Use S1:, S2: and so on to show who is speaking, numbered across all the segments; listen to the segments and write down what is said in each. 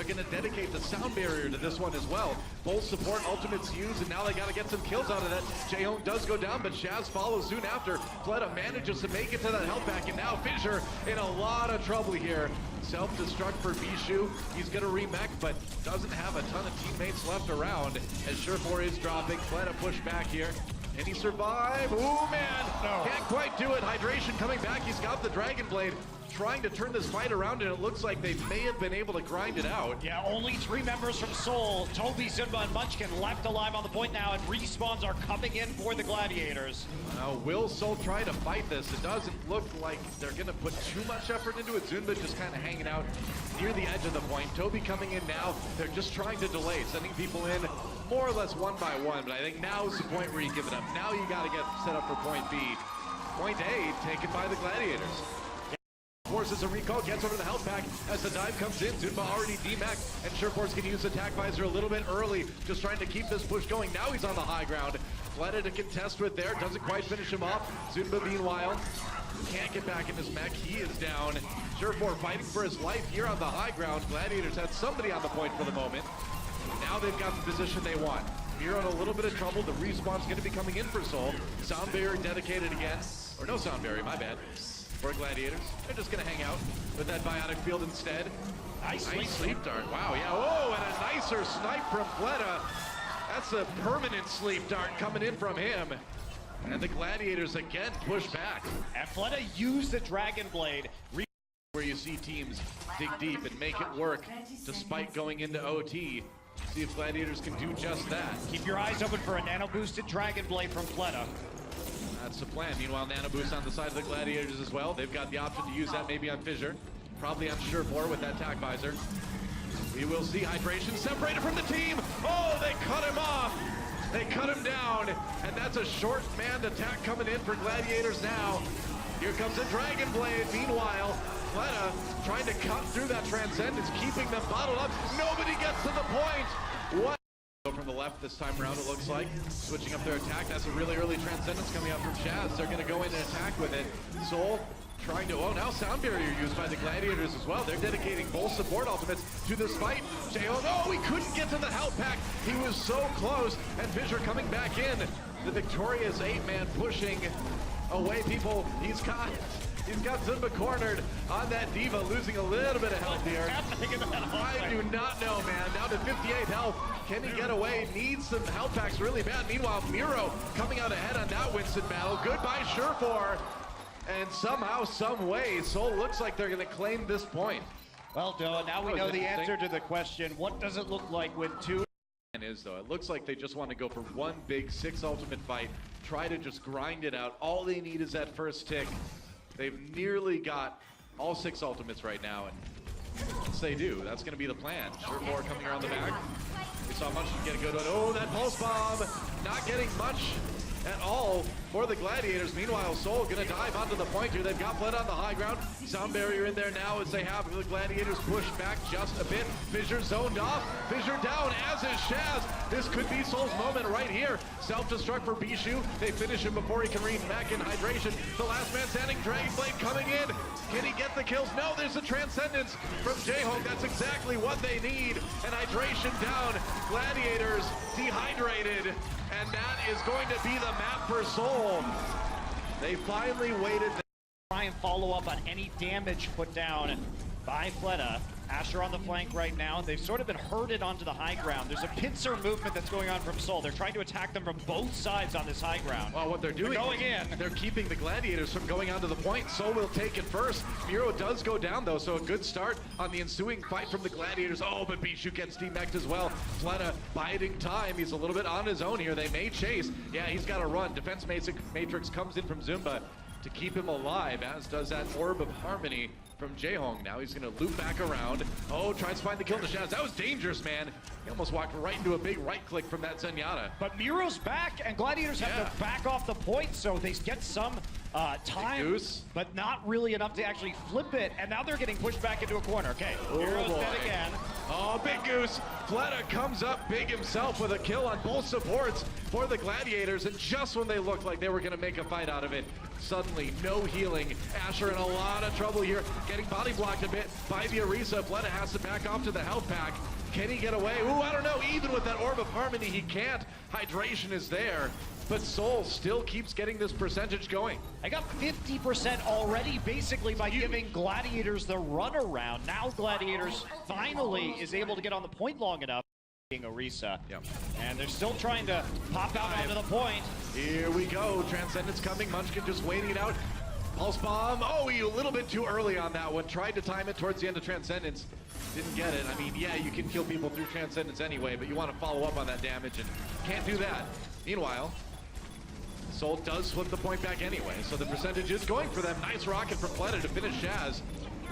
S1: they're going to dedicate the sound barrier to this one as well. Both support ultimates used, and now they got to get some kills out of that. Jaehoong does go down, but Shaz follows soon after. Fleta manages to make it to that health pack, and now Fissure in a lot of trouble here. Self-destruct for Bishu. He's going to remech, but doesn't have a ton of teammates left around as Sure4 is dropping. Fleta push back here. Can he survive? Ooh, man! No. Can't quite do it. Hydration coming back. He's got the Dragon Blade, trying to turn this fight around, and it looks like they may have been able to grind it out.
S2: Yeah, only 3 members from Seoul, Toby, Zunba, and Munchkin left alive on the point now, and respawns are coming in for the Gladiators.
S1: Now, will Seoul try to fight this? It doesn't look like they're going to put too much effort into it. Zunba just kind of hanging out near the edge of the point. Toby coming in now. They're just trying to delay, sending people in more or less one by one, but I think now is the point where you give it up. Now you got to get set up for point B. Point A taken by the Gladiators. Forces a recall, gets over the health pack as the dive comes in. Zunba already demech, and Sure4's can use attack visor a little bit early, just trying to keep this push going. Now he's on the high ground. Fleta to contest with there, doesn't quite finish him off. Zunba meanwhile can't get back in his mech, he is down. Sure4 fighting for his life here on the high ground. Gladiators had somebody on the point for the moment. Now they've got the position they want. Miro in a little bit of trouble. The respawn's going to be coming in for Seoul. Sound barrier dedicated again. Or no sound barrier, my bad. For Gladiators. They're just going to hang out with that biotic field instead. Nice sleep dart. Wow, yeah. Oh, and a nicer snipe from Fleta. That's a permanent sleep dart coming in from him. And the Gladiators again push back.
S2: And Fleta used the Dragon Blade.
S1: Where you see teams dig deep and make it work despite going into OT. See if Gladiators can do just that.
S2: Keep your eyes open for a nano-boosted Dragon Blade from Fleta.
S1: That's the plan. Meanwhile, nano boost on the side of the Gladiators as well. They've got the option to use that maybe on Fissure. Probably on Sure4 with that tack visor. We will see Hydration separated from the team. Oh, they cut him off. They cut him down. And that's a short manned attack coming in for Gladiators now. Here comes a Dragon Blade. Meanwhile, Fleta trying to cut through that Transcendence, keeping them bottled up. Nobody gets to the point. What? From the left this time around, it looks like. Switching up their attack. That's a really early Transcendence coming up from Shaz. They're going to go in and attack with it. Seoul trying to, oh, now sound barrier used by the Gladiators as well. They're dedicating both support ultimates to this fight. Jaehoong, oh, he couldn't get to the health pack. He was so close. And Fissure coming back in. The victorious 8-man pushing away people. He's got Zunba cornered on that Diva, losing a little bit of health here. I do not know, man. Down to 58 health. Can he get away? Needs some health packs really bad. Meanwhile, Miro coming out ahead on that Winston battle. Goodbye, Sure4. And somehow, some way, Seoul looks like they're going to claim this point.
S2: Well, Doa, now we know the answer to the question. What does it look like with 2?
S1: Though it looks like they just want to go for one big 6 ultimate fight, try to just grind it out. All they need is that first tick. They've nearly got all 6 ultimates right now, and once they do, that's going to be the plan. Sure4 coming around the back. We saw Munchkin get a good one. Oh, that pulse bomb, not getting much at all for the Gladiators. Meanwhile, Seoul gonna dive onto the point here. They've got Fleta on the high ground. Sound barrier in there now as they have the Gladiators push back just a bit. Fissure zoned off. Fissure down, as is Shaz. This could be Seoul's moment right here. Self-destruct for Bishu. They finish him before he can read back in Hydration. The last man standing, Dragon Blade coming in. Can he get the kills? No, there's a Transcendence from Jaehoong. That's exactly what they need. And Hydration down. Gladiators dehydrated. And that is going to be the map for Seoul. They finally waited.
S2: Try and follow up on any damage put down by Fleta. Asher on the flank right now. They've sort of been herded onto the high ground. There's a pincer movement that's going on from Seoul. They're trying to attack them from both sides on this high ground.
S1: Well, what they're doing, they're keeping the Gladiators from going onto the point. Seoul will take it first. Miro does go down though, so a good start on the ensuing fight from the Gladiators. Oh, but Bishu gets demeched as well. Fleta biding time. He's a little bit on his own here. They may chase. Yeah, he's got to run. Defense Matrix comes in from Zunba to keep him alive, as does that Orb of Harmony from Jaehoong. Now he's going to loop back around. Oh, tries to find the kill to Shaz. That was dangerous, man. He almost walked right into a big right click from that Zenyatta.
S2: But Miro's back, and Gladiators have to back off the point, so they get some time, but not really enough to actually flip it. And now they're getting pushed back into a corner. Okay, Miro's dead again.
S1: Oh, Big Goose. Fleta comes up big himself with a kill on both supports for the Gladiators. And just when they looked like they were going to make a fight out of it, suddenly no healing. Asher in a lot of trouble here. getting body blocked a bit by the Orisa. Fleta has to back off to the health pack. Can he get away? Ooh, I don't know. Even with that Orb of Harmony, he can't. Hydration is there, but Seoul still keeps getting this percentage going.
S2: I got 50% already, basically, by giving Gladiators the runaround. Now Gladiators finally is able to get on the point long enough. Orisa.
S1: Yep.
S2: And they're still trying to pop out onto the point.
S1: Here we go. Transcendence coming. Munchkin just waiting it out. Pulse Bomb. Oh, he a little bit too early on that one. Tried to time it towards the end of Transcendence. Didn't get it. I mean, yeah, you can kill people through Transcendence anyway, but you want to follow up on that damage and can't do that. Meanwhile, Seoul does flip the point back anyway, so the percentage is going for them. Nice rocket from Fleta to finish Shaz.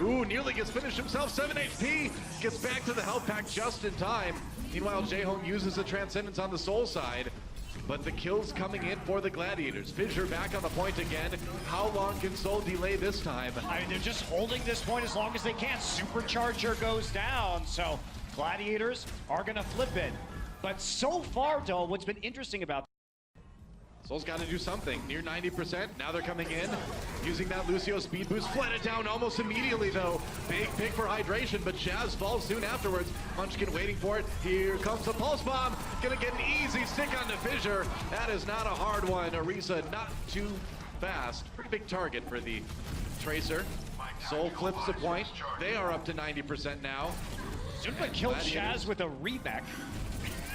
S1: Ooh, nearly gets finished himself. 7 HP. Gets back to the health pack just in time. Meanwhile, Jaehong uses the Transcendence on the Seoul side, but the kills coming in for the Gladiators. Fissure back on the point again. How long can Seoul delay this time?
S2: I mean, they're just holding this point as long as they can. Supercharger goes down, so Gladiators are gonna flip it. But so far, though, what's been interesting about
S1: Seoul's got to do something. Near 90%. Now they're coming in, using that Lucio speed boost. Fleta down almost immediately, though. Big pick for hydration, but Shaz falls soon afterwards. Munchkin waiting for it. Here comes the Pulse Bomb. Gonna get an easy stick onto Fissure. That is not a hard one. Orisa not too fast. Pretty big target for the Tracer. Seoul flips the point. They are up to 90% now.
S2: Zunba killed Shaz with a remech.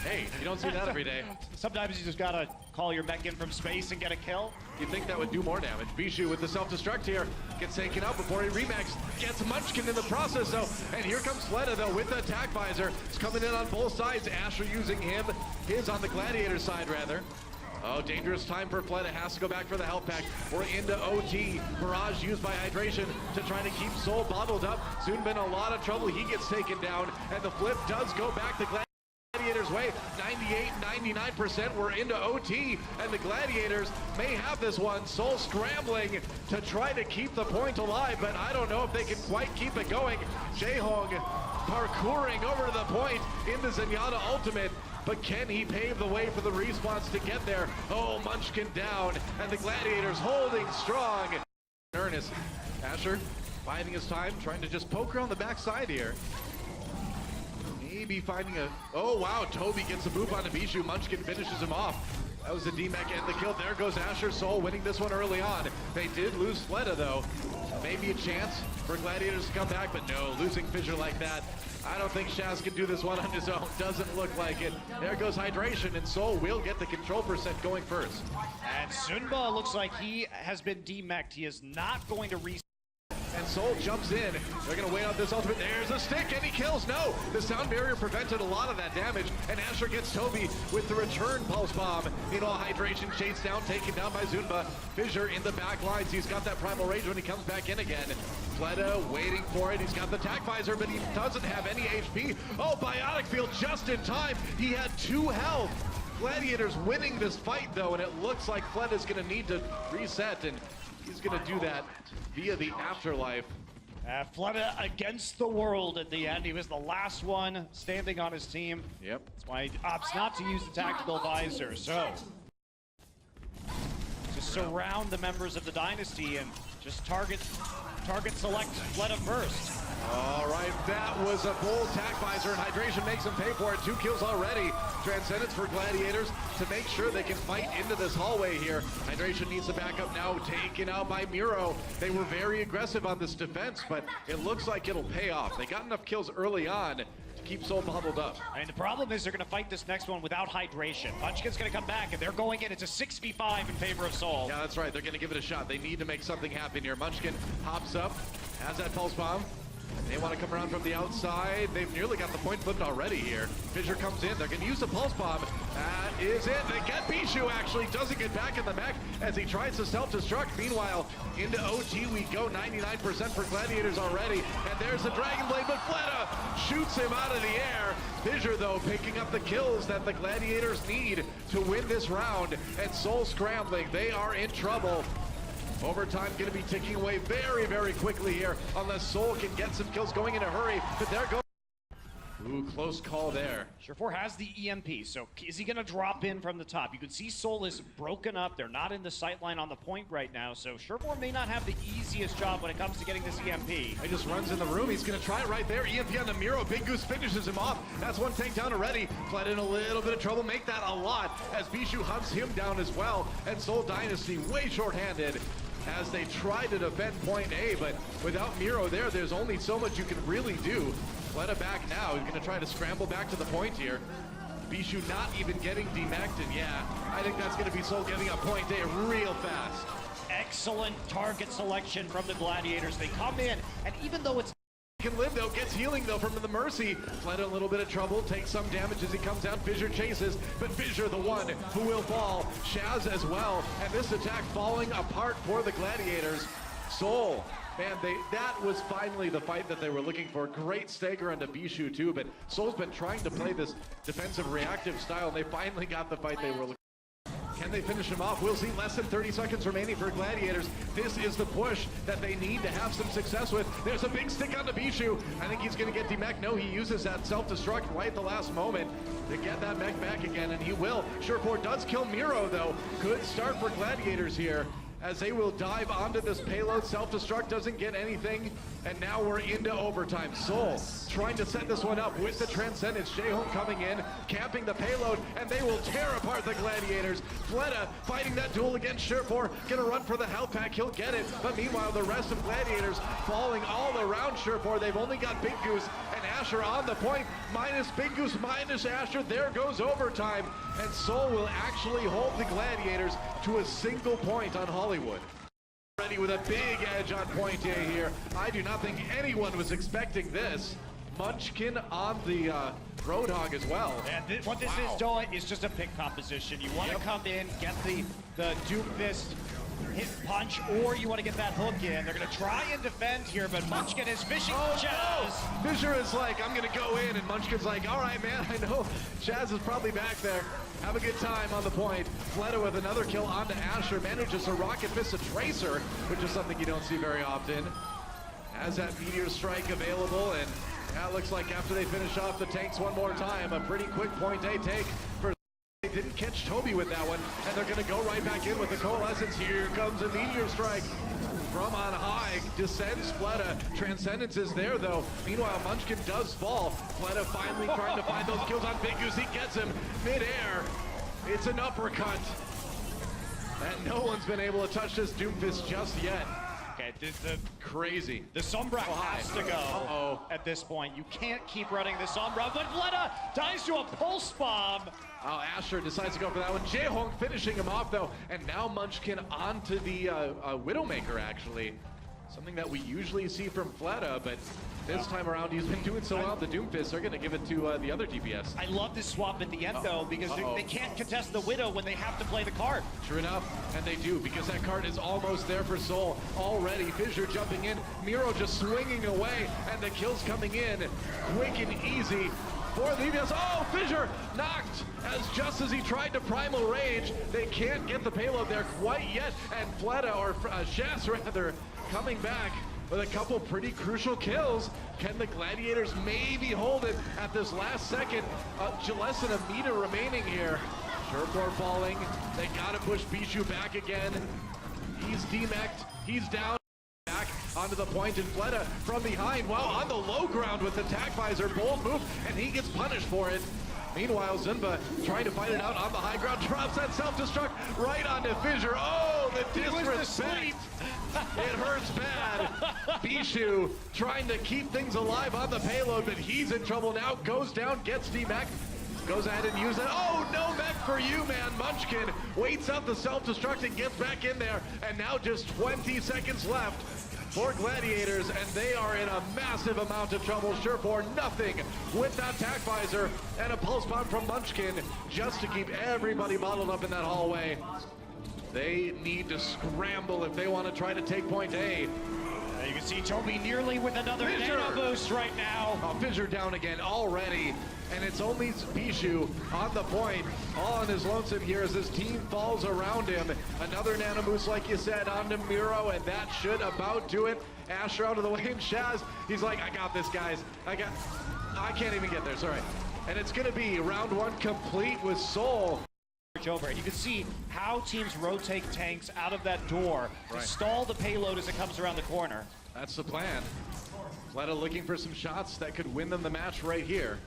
S1: Hey, you don't see that every day.
S2: Sometimes you just gotta call your mech in from space and get a kill.
S1: You'd think that would do more damage. Bijou with the self-destruct here. Gets taken out before he remax. Gets Munchkin in the process, though. And here comes Fleta, though, with the attack visor. It's coming in on both sides. Asher using his on the Gladiator side, rather. Oh, dangerous time for Fleta. Has to go back for the health pack. We're into OT. Barrage used by hydration to try to keep Seoul bottled up. Soon been a lot of trouble. He gets taken down. And the flip does go back to Gladiators' way. 98-99%. We're into OT, and the Gladiators may have this one. Seoul scrambling to try to keep the point alive, but I don't know if they can quite keep it going. Jaehong parkouring over to the point in the Zenyatta ultimate, but can he pave the way for the respawns to get there? Oh, Munchkin down, and the Gladiators holding strong. Ernest, Asher biding his time, trying to just poke around the backside here. Maybe finding a... Oh, wow. Toby gets a boop onto Bijou. Munchkin finishes him off. That was the D-Mech and the kill. There goes Asher. Seoul winning this one early on. They did lose Fleta, though. Maybe a chance for Gladiators to come back, but no. Losing Fissure like that. I don't think Shaz can do this one on his own. Doesn't look like it. There goes hydration, and Seoul will get the control percent going first.
S2: And Zunba looks like he has been D-Mech'd. He is not going to reset.
S1: And Seoul jumps in. They're going to wait out this ultimate. There's a stick, and he kills. No, the sound barrier prevented a lot of that damage. And Asher gets Toby with the return Pulse Bomb. Meanwhile, hydration chased down, taken down by Zunba. Fissure in the back lines. He's got that primal rage when he comes back in again. Fleta waiting for it. He's got the tac visor, but he doesn't have any HP. Oh, Biotic Field just in time. He had 2 health. Gladiators winning this fight, though, and it looks like Fleta's going to need to reset, and he's going to do that via the afterlife.
S2: Fleta against the world at the end. He was the last one standing on his team.
S1: Yep.
S2: That's why he opts not to use the tactical visor. So, just surround the members of the Dynasty and just target select Fleta first.
S1: All right, that was a bold tac visor, and hydration makes him pay for it. 2 kills already. Transcendence for Gladiators to make sure they can fight into this hallway here. Hydration needs to back up now, taken out by Miro. They were very aggressive on this defense, but it looks like it'll pay off. They got enough kills early on to keep Seoul bottled up.
S2: I mean, the problem is they're going to fight this next one without hydration. Munchkin's going to come back, and they're going in. It's a 6v5 in favor of Seoul.
S1: Yeah, that's right. They're going to give it a shot. They need to make something happen here. Munchkin hops up, has that Pulse Bomb. They want to come around from the outside. They've nearly got the point flipped already here. Fissure comes in. They're going to use the Pulse Bomb. That is it. They get Bijou, actually. Doesn't get back in the mech as he tries to self-destruct. Meanwhile, into OT we go. 99% for Gladiators already. And there's the Dragon Blade, but Fleta shoots him out of the air. Fissure, though, picking up the kills that the Gladiators need to win this round. And Seoul scrambling. They are in trouble. Overtime going to be ticking away very, very quickly here, unless Seoul can get some kills going in a hurry. But there goes Ooh, close call there.
S2: Surefour has the EMP, so is he going to drop in from the top? You can see Seoul is broken up. They're not in the sight line on the point right now, so Surefour may not have the easiest job when it comes to getting this EMP.
S1: He just runs in the room. He's going to try it right there. EMP on the Miro. Big Goose finishes him off. That's one tank down already. Fled in a little bit of trouble. Make that a lot as Bijou hunts him down as well. And Seoul Dynasty way short-handed as they try to defend point A, but without Miro there, there's only so much you can really do. Fleta back now. He's going to try to scramble back to the point here. Bijou not even getting demeched, and yeah, I think that's going to be Seoul getting a point A real fast.
S2: Excellent target selection from the Gladiators. They come in, and even though it's
S1: Can live though, gets healing though from the Mercy. Fled in a little bit of trouble, takes some damage as he comes out. Fissure chases, but Fissure the one who will fall. Shaz as well, and this attack falling apart for the Gladiators. Seoul, man, that was finally the fight that they were looking for. Great stagger onto Bijou too, but Seoul's been trying to play this defensive reactive style, and they finally got the fight they were looking for. Can they finish him off? We'll see. Less than 30 seconds remaining for Gladiators. This is the push that they need to have some success with. There's a big stick on the Bijou. I think he's going to get demech. No, he uses that self-destruct right at the last moment to get that mech back again, and he will. Surefour does kill Miro, though. Good start for Gladiators here, as they will dive onto this payload. Self-destruct doesn't get anything, and now we're into overtime. Seoul trying to set this one up with the Transcendence. Jaehoon coming in, camping the payload, and they will tear apart the Gladiators. Fleta fighting that duel against Surefour, gonna run for the health pack, he'll get it, but meanwhile the rest of Gladiators falling all around Surefour. They've only got Big Goose and Asher on the point, minus Big Goose, minus Asher. There goes overtime, and Seoul will actually hold the Gladiators to a single point on Hollywood. Ready with a big edge on point A here. I do not think anyone was expecting this. Munchkin on the Roadhog as well.
S2: And what this is doing is just a pick composition. You want to come in, get the Doom Fist hit punch, or you want to get that hook in. They're going to try and defend here, but Munchkin is fishing Chaz.
S1: Fissure is like, I'm going to go in, and Munchkin's like, all right, man, I know Chaz is probably back there. Have a good time on the point. Fleta with another kill onto Asher, manages to rocket fist a Tracer, which is something you don't see very often. Has that Meteor Strike available, and that looks like after they finish off the tanks one more time, a pretty quick point A take for. They didn't catch Toby with that one, and they're going to go right back in with the Coalescence. Here comes a Meteor Strike from on high. Descends Fleta. Transcendence is there, though. Meanwhile, Munchkin does fall. Fleta finally trying to find those kills on Big Goose. He gets him mid-air. It's an uppercut. And no one's been able to touch this Doomfist just yet.
S2: Okay,
S1: Crazy.
S2: the Sombra has to go at this point. You can't keep running the Sombra, but Fleta dies to a pulse bomb.
S1: Oh, Asher decides to go for that one. Jaehong finishing him off, though. And now Munchkin onto the Widowmaker, actually. Something that we usually see from Fleta, but this time around he's been doing so well. The Doomfist are going to give it to the other DPS.
S2: I love this swap at the end, though, because they can't contest the Widow when they have to play the card.
S1: True enough, and they do, because that card is almost there for Seoul already. Fissure jumping in, Miro just swinging away, and the kills coming in quick and easy for the DPS. Oh, Fissure knocked just as he tried to Primal Rage. They can't get the payload there quite yet, and Fleta, or Shas rather, coming back with a couple pretty crucial kills. Can the Gladiators maybe hold it at this last second? Less than a meter remaining here. Surefour falling. They gotta push Bijou back again. He's demeched. He's down. Back onto the point, and Fleta from behind. Wow, on the low ground with the tack visor. Bold move, and he gets punished for it. Meanwhile, Zunba trying to fight it out on the high ground, drops that self-destruct right onto Fissure. Oh, the disrespect. It hurts bad. Bijou trying to keep things alive on the payload, but he's in trouble now. Goes down, gets demech, goes ahead and uses it. Oh, no mech for you, man. Munchkin waits out the self-destruct and gets back in there. And now just 20 seconds left for Gladiators, and they are in a massive amount of trouble. Surefour nothing with that tack visor and a pulse bomb from Munchkin just to keep everybody bottled up in that hallway. They need to scramble if they want to try to take point A.
S2: You can see Toby nearly with another nano boost right now.
S1: Oh, Fissure down again already, and it's only Bijou on the point, all on his lonesome here as his team falls around him. Another nano boost, like you said, onto Miro, and that should about do it. Asher out of the way, and Shaz, he's like, I got this, guys. I can't even get there, sorry. And it's gonna be round one complete with Seoul.
S2: Over. And you can see how teams rotate tanks out of that door to stall the payload as it comes around the corner.
S1: That's the plan. Fleta looking for some shots that could win them the match right here.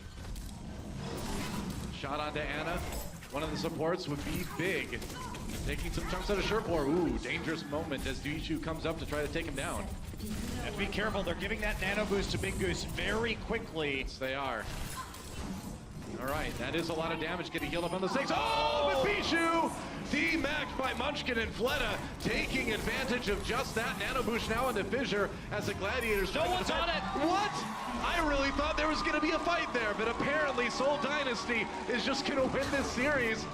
S1: Shot onto Anna. One of the supports would be big. Taking some chunks out of Sherpor. Ooh, dangerous moment as Duishu comes up to try to take him down.
S2: Have to be careful. They're giving that nano boost to Big Goose very quickly.
S1: Yes, they are. All right, that is a lot of damage getting healed up on the six. Oh, but Bishu demaxed by Munchkin and Fleta, taking advantage of just that nano boost now into Fissure as the Gladiators.
S2: No one's on it.
S1: What? I really thought there was going to be a fight there, but apparently Seoul Dynasty is just going to win this series.